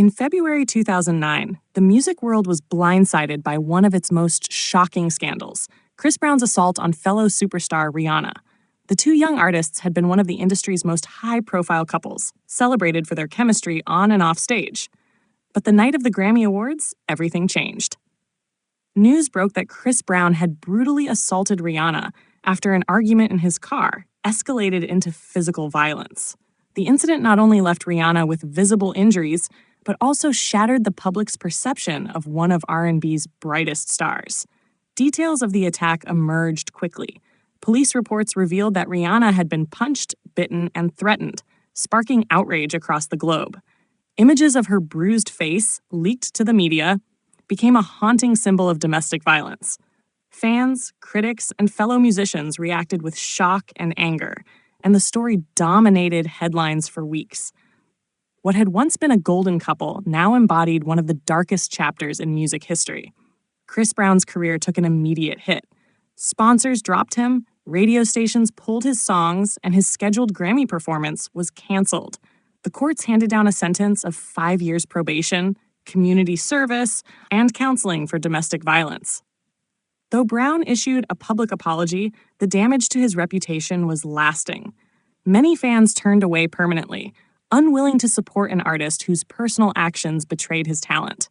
In February 2009, the music world was blindsided by one of its most shocking scandals, Chris Brown's assault on fellow superstar Rihanna. The two young artists had been one of the industry's most high-profile couples, celebrated for their chemistry on and off stage. But the night of the Grammy Awards, everything changed. News broke that Chris Brown had brutally assaulted Rihanna after an argument in his car escalated into physical violence. The incident not only left Rihanna with visible injuries, but also shattered the public's perception of one of R&B's brightest stars. Details of the attack emerged quickly. Police reports revealed that Rihanna had been punched, bitten, and threatened, sparking outrage across the globe. Images of her bruised face, leaked to the media, became a haunting symbol of domestic violence. Fans, critics, and fellow musicians reacted with shock and anger, and the story dominated headlines for weeks. What had once been a golden couple now embodied one of the darkest chapters in music history. Chris Brown's career took an immediate hit. Sponsors dropped him, radio stations pulled his songs, and his scheduled Grammy performance was canceled. The courts handed down a sentence of 5 years probation, community service, and counseling for domestic violence. Though Brown issued a public apology, the damage to his reputation was lasting. Many fans turned away permanently, unwilling to support an artist whose personal actions betrayed his talent.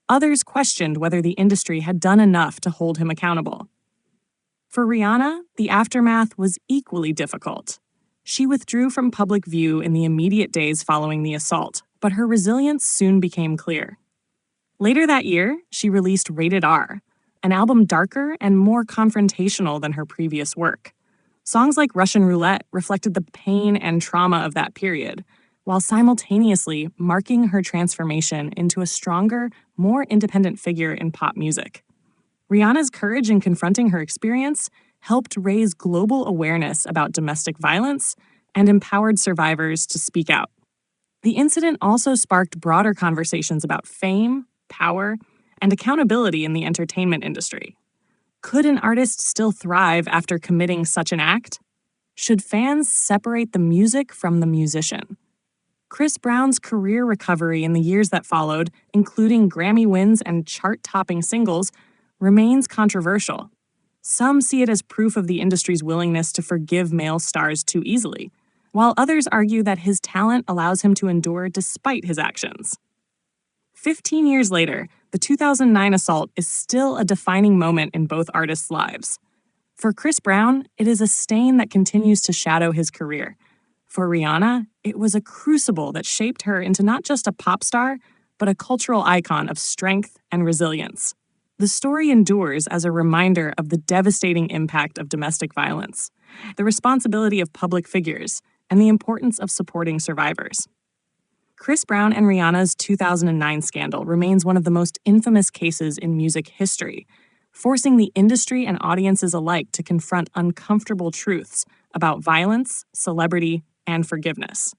Others questioned whether the industry had done enough to hold him accountable. For Rihanna, the aftermath was equally difficult. She withdrew from public view in the immediate days following the assault, but her resilience soon became clear. Later that year, she released Rated R, an album darker and more confrontational than her previous work. Songs like Russian Roulette reflected the pain and trauma of that period, while simultaneously marking her transformation into a stronger, more independent figure in pop music. Rihanna's courage in confronting her experience helped raise global awareness about domestic violence and empowered survivors to speak out. The incident also sparked broader conversations about fame, power, and accountability in the entertainment industry. Could an artist still thrive after committing such an act? Should fans separate the music from the musician? Chris Brown's career recovery in the years that followed, including Grammy wins and chart-topping singles, remains controversial. Some see it as proof of the industry's willingness to forgive male stars too easily, while others argue that his talent allows him to endure despite his actions. 15 years later, the 2009 assault is still a defining moment in both artists' lives. For Chris Brown, it is a stain that continues to shadow his career. For Rihanna, it was a crucible that shaped her into not just a pop star, but a cultural icon of strength and resilience. The story endures as a reminder of the devastating impact of domestic violence, the responsibility of public figures, and the importance of supporting survivors. Chris Brown and Rihanna's 2009 scandal remains one of the most infamous cases in music history, forcing the industry and audiences alike to confront uncomfortable truths about violence, celebrity, and forgiveness.